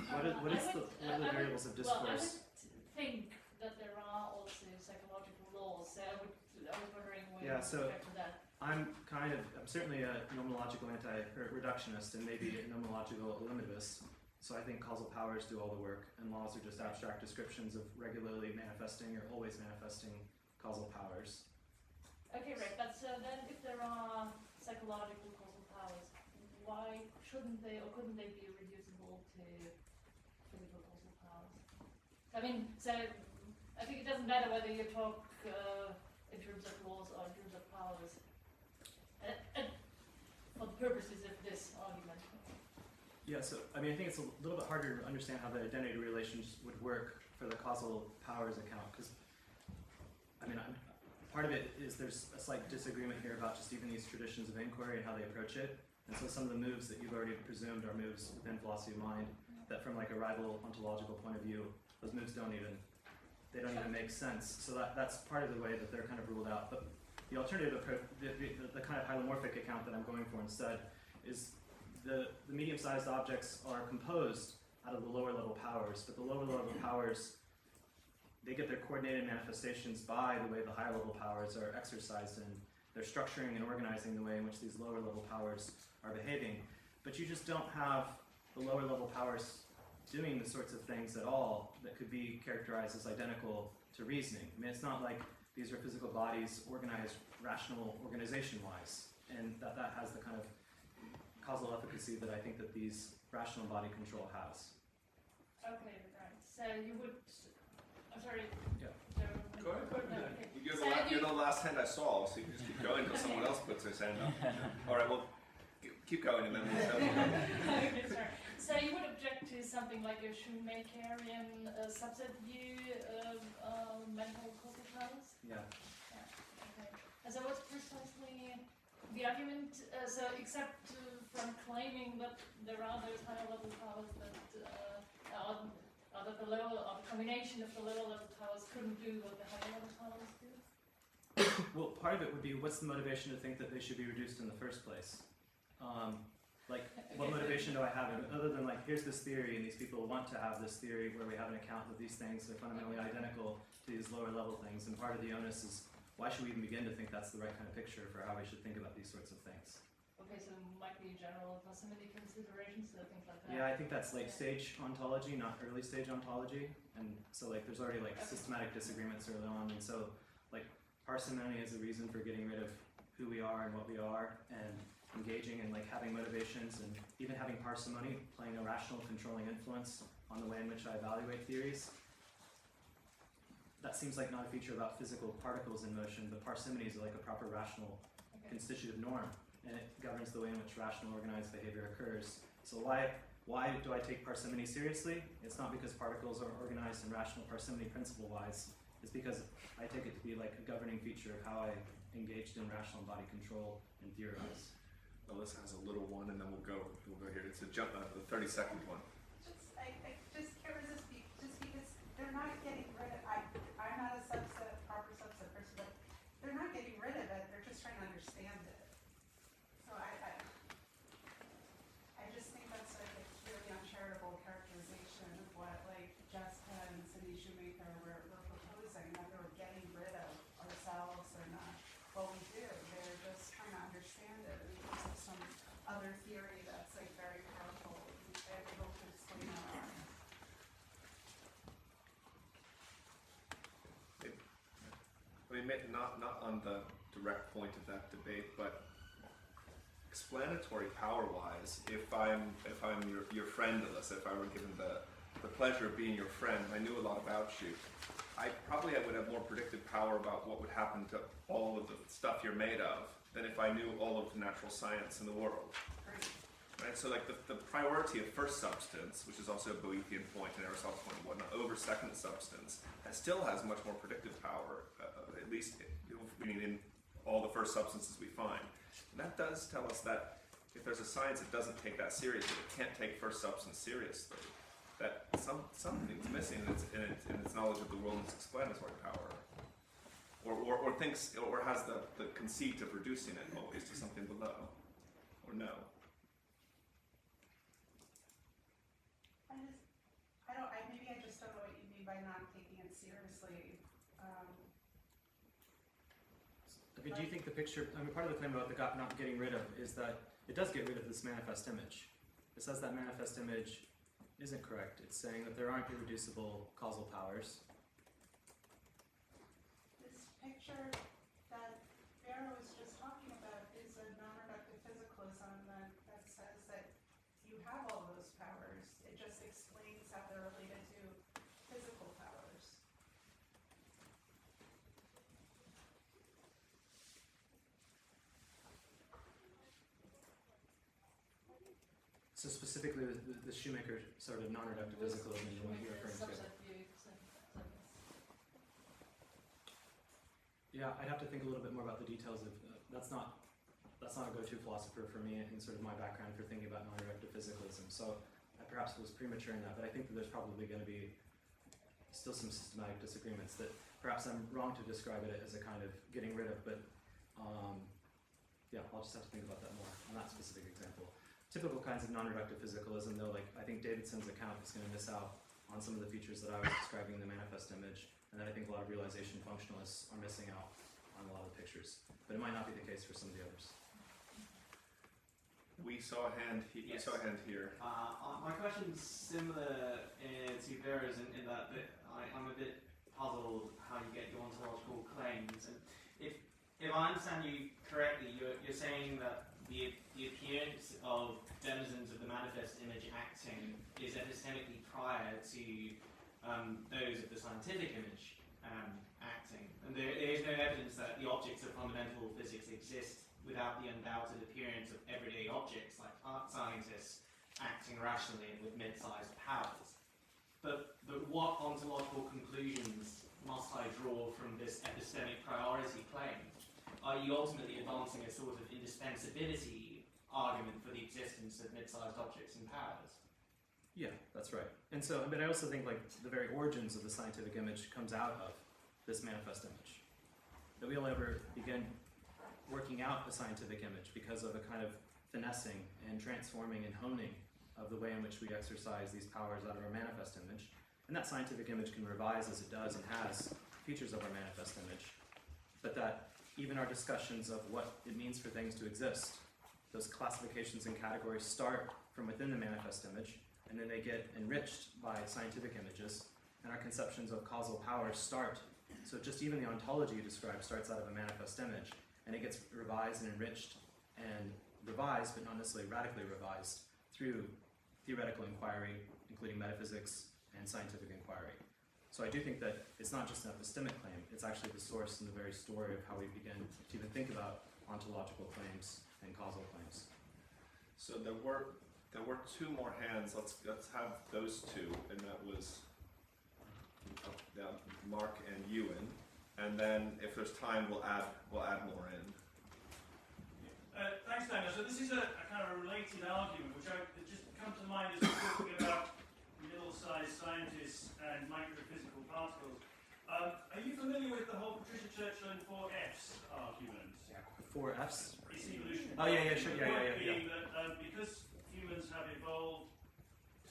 what are the variables of discourse? Well, I would think that there are also psychological laws, so I was wondering where you respect to that. I'm certainly a nomenological anti-reductionist and maybe a nomenological eliminativist. So I think causal powers do all the work, and laws are just abstract descriptions of regularly manifesting or always manifesting causal powers. Okay, right, but so then if there are psychological causal powers, why shouldn't they or couldn't they be reducible to physical causal powers? I mean, so I think it doesn't matter whether you talk in terms of laws or in terms of powers. For the purposes of this argument. Yeah, so I mean, I think it's a little bit harder to understand how the identity relations would work for the causal powers account, because I mean, part of it is there's a slight disagreement here about just even these traditions of inquiry and how they approach it. And so some of the moves that you've already presumed are moves within philosophy of mind that from like a rival ontological point of view, those moves don't even make sense. So that's part of the way that they're kind of ruled out. But the alternative approach, the kind of hylomorphic account that I'm going for instead, is the medium-sized objects are composed out of the lower level powers, but the lower level powers, they get their coordinated manifestations by the way the higher level powers are exercised, and they're structuring and organizing the way in which these lower level powers are behaving. But you just don't have the lower level powers doing the sorts of things at all that could be characterized as identical to reasoning. I mean, it's not like these are physical bodies organized rational organization-wise, and that has the kind of causal efficacy that I think that these rational body control has. Okay, right. So you would. I'm sorry. Yeah. Go ahead. No, okay. You're the last hand I saw, so you can just keep going until someone else puts their hand up. All right, well, keep going and then we'll tell you. Okay, sorry. So you would object to something like a Schumacherian subset view of mental causal powers? Yeah. Okay. And so what's precisely the argument? So except from claiming that there are those higher level powers that that the lower, or the combination of the lower level powers couldn't do what the higher level powers do? Well, part of it would be, what's the motivation to think that they should be reduced in the first place? What motivation do I have, other than like, here's this theory, and these people want to have this theory where we have an account that these things are fundamentally identical to these lower level things, and part of the onus is, why should we even begin to think that's the right kind of picture for how we should think about these sorts of things? Okay, so it might be general proximity considerations, so things like that. Yeah, I think that's late stage ontology, not early stage ontology, and so like there's already like systematic disagreements early on, and so like parsimony is a reason for getting rid of who we are and what we are, and engaging and like having motivations, and even having parsimony, playing a rational controlling influence on the way in which I evaluate theories. That seems like not a feature about physical particles in motion, but parsimony is like a proper rational constitutive norm, and it governs the way in which rational organized behavior occurs. So why do I take parsimony seriously? It's not because particles are organized in rational parsimony principle-wise. It's because I take it to be like a governing feature of how I engaged in rational body control and theorize. Alyssa has a little one, and then we'll go here. It's a jump, the 30-second one. I just can't resist just because they're not getting rid of. I'm not a subset, proper subset person, but they're not getting rid of it. They're just trying to understand it. So I just think that's like a really uncharitable characterization of what like Jessica and Cindy Shoemaker were proposing, that they were getting rid of ourselves or not. What we do, they're just trying to understand it in terms of some other theory that's like very powerful and able to explain that. I mean, not on the direct point of that debate, but explanatory power-wise, if I'm your friend, Alyssa, if I were given the pleasure of being your friend, I knew a lot about you, I would have more predictive power about what would happen to all of the stuff you're made of than if I knew all of the natural science in the world. Right? So like the priority of first substance, which is also a Boudewijn point and Aristotle's point and whatnot, over second substance, still has much more predictive power, at least meaning in all the first substances we find. And that does tell us that if there's a science that doesn't take that seriously, it can't take first substance seriously, that something's missing in its knowledge of the world and its explanatory power. or thinks, or has the conceit of reducing it always to something below, or no. Maybe I just don't know what you mean by not taking it seriously. Okay, do you think the picture, I mean, part of the claim about the not getting rid of is that it does get rid of this manifest image. It says that manifest image isn't correct. It's saying that there aren't irreducible causal powers. This picture that Pharaoh was just talking about is a non-reductive physicalism that says that you have all those powers. It just explains how they're related to physical powers. So specifically, the shoemaker sort of non-reductive physicalism is what you're referring to. Yeah, I'd have to think a little bit more about the details of that's not a go-to philosopher for me in sort of my background for thinking about non-reductive physicalism. So I perhaps was premature in that, but I think that there's probably going to be still some systematic disagreements that perhaps I'm wrong to describe it as a kind of getting rid of, but yeah, I'll just have to think about that more on that specific example. Typical kinds of non-reductive physicalism, though, like I think Davidson's account is going to miss out on some of the features that I was describing in the manifest image, and that I think a lot of realization functionalists are missing out on a lot of the pictures. But it might not be the case for some of the others. We saw a hand. We saw a hand here. My question's similar to Vera's in that I'm a bit puzzled how you get your ontological claims. And if I understand you correctly, you're saying that the appearance of denizens of the manifest image acting is epistemically prior to those of the scientific image acting. And there is no evidence that the objects of fundamental physics exist without the undoubted appearance of everyday objects like art scientists acting rationally and with mid-sized powers. But what ontological conclusions must I draw from this epistemic priority claim? Are you ultimately advancing a sort of indispensability argument for the existence of mid-sized objects and powers? Yeah, that's right. And so, but I also think like the very origins of the scientific image comes out of this manifest image. That we'll ever begin working out a scientific image because of a kind of finessing and transforming and honing of the way in which we exercise these powers out of our manifest image. And that scientific image can revise as it does and has features of our manifest image. But that even our discussions of what it means for things to exist, those classifications and categories start from within the manifest image, and then they get enriched by scientific images, and our conceptions of causal powers start. So just even the ontology you describe starts out of a manifest image, and it gets revised and enriched and revised, but not necessarily radically revised, through theoretical inquiry, including metaphysics and scientific inquiry. So I do think that it's not just an epistemic claim, it's actually the source and the very story of how we begin to even think about ontological claims and causal claims. So there were two more hands. Let's have those two, and that was Mark and Ewan. And then if there's time, we'll add more in. Thanks, Daniel. So this is a kind of a related argument, which it just come to mind as we're talking about middle-sized scientists and microphysical particles. Are you familiar with the whole Patricia Churchill and 4 Fs argument? 4 Fs? It's evolution. Oh, yeah, sure, The point yeah. being that because humans have evolved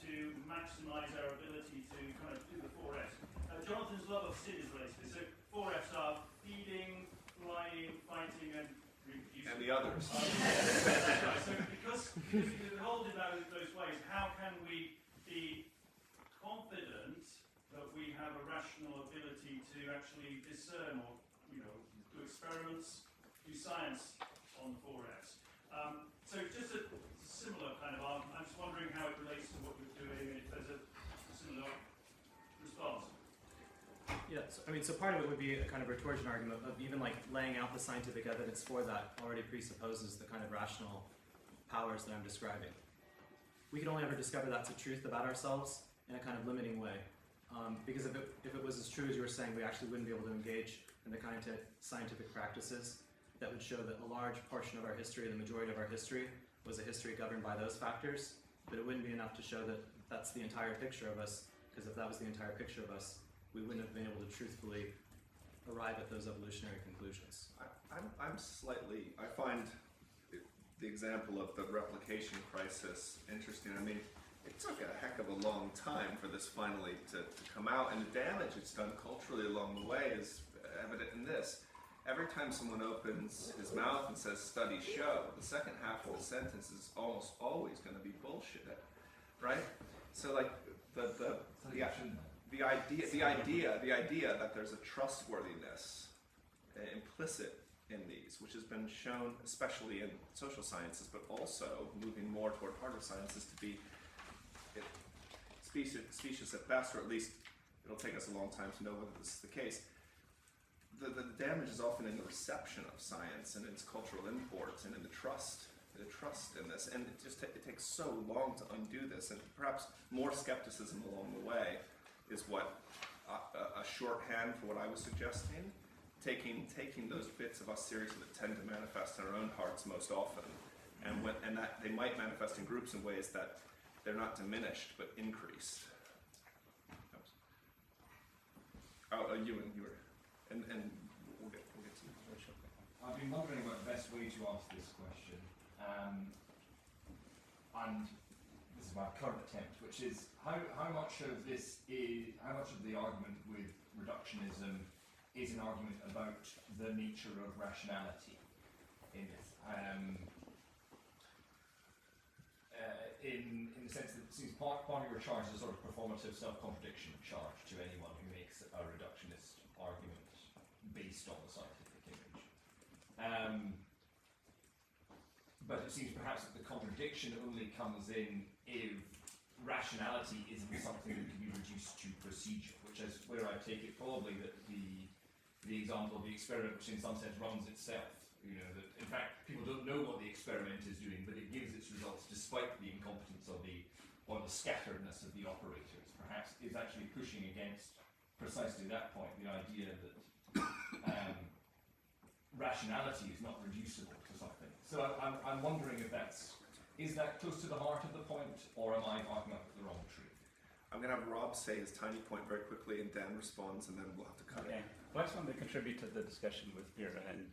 to maximise our ability to kind of do the 4 Fs. Jonathan's love of sin is related to this. So 4 Fs are feeding, flying, fighting, and reproducing. And the others. So because we've evolved in those ways, how can we be confident that we have a rational ability to actually discern or, do experiments, do science on the 4 Fs? So just a similar kind of argument. I'm just wondering how it relates to what you're doing and if there's a similar response. Yeah, so part of it would be a kind of rhetorical argument of even like laying out the scientific evidence for that already presupposes the kind of rational powers that I'm describing. We can only ever discover that's a truth about ourselves in a kind of limiting way. Because if it was as true as you were saying, we actually wouldn't be able to engage in the kind of scientific practices that would show that a large portion of our history, the majority of our history, was a history governed by those factors. But it wouldn't be enough to show that that's the entire picture of us, because if that was the entire picture of us, we wouldn't have been able to truthfully arrive at those evolutionary conclusions. I find the example of the replication crisis interesting. I mean, it took a heck of a long time for this finally to come out, and the damage it's done culturally along the way is evident in this. Every time someone opens his mouth and says studies show, the second half of the sentence is almost always going to be bullshit, right? So like the idea that there's a trustworthiness implicit in these, which has been shown especially in social sciences, but also moving more toward harder sciences to be specious at best, or at least it'll take us a long time to know whether this is the case. The damage is often in the reception of science and its cultural imports and in the trust in this, and it takes so long to undo this, and perhaps more skepticism along the way is what a shorthand for what I was suggesting. Taking those bits of us seriously that tend to manifest in our own hearts most often, and that they might manifest in groups in ways that they're not diminished but increased. You were, and we'll get to it. I've been wondering about the best way to ask this question, and this is my current attempt, which is how much of the argument with reductionism is an argument about the nature of rationality in it, in the sense that it seems part of your charge is a sort of performative self-contradiction charge to anyone who makes a reductionist argument based on the scientific image. But it seems perhaps that the contradiction only comes in if rationality isn't something that can be reduced to procedure, which is where I take it probably that the example of the experiment, which in some sense runs itself. You know, that in fact people don't know what the experiment is doing, but it gives its results despite the incompetence or the scatteredness of the operators. Perhaps is actually pushing against precisely that point, the idea that rationality is not reducible to something. So I'm wondering if is that close to the heart of the point, or am I barking up the wrong tree? I'm going to have Rob say his tiny point very quickly, and Dan responds, and then we'll have to cut it. Well, I just wanted to contribute to the discussion with Vera and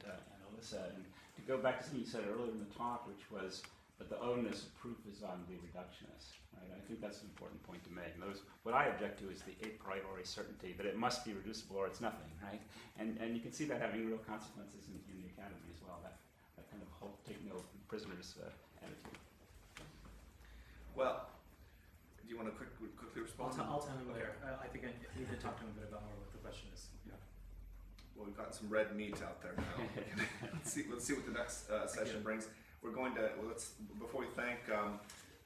Alyssa, and to go back to something you said earlier in the talk, which was that the onus of proof is on the reductionist. Right? I think that's an important point to make. What I object to is the a priori certainty that it must be reducible or it's nothing, right? And you can see that having real consequences in the academy as well. That kind of whole take no prisoners attitude. Well, do you want to quickly respond? I'll tell him later. I think I need to talk to him a bit about more what the question is. Yeah. Well, we've got some red meat out there now. let's see what the next session brings. We're going to before we thank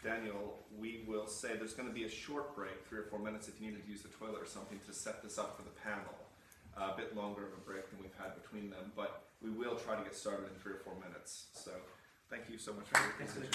Daniel, we will say there's going to be a short break, 3 or 4 minutes, if you needed to use the toilet or something to set this up for the panel. A bit longer of a break than we've had between them, but we will try to get started in 3 or 4 minutes. So, thank you so much for your attention.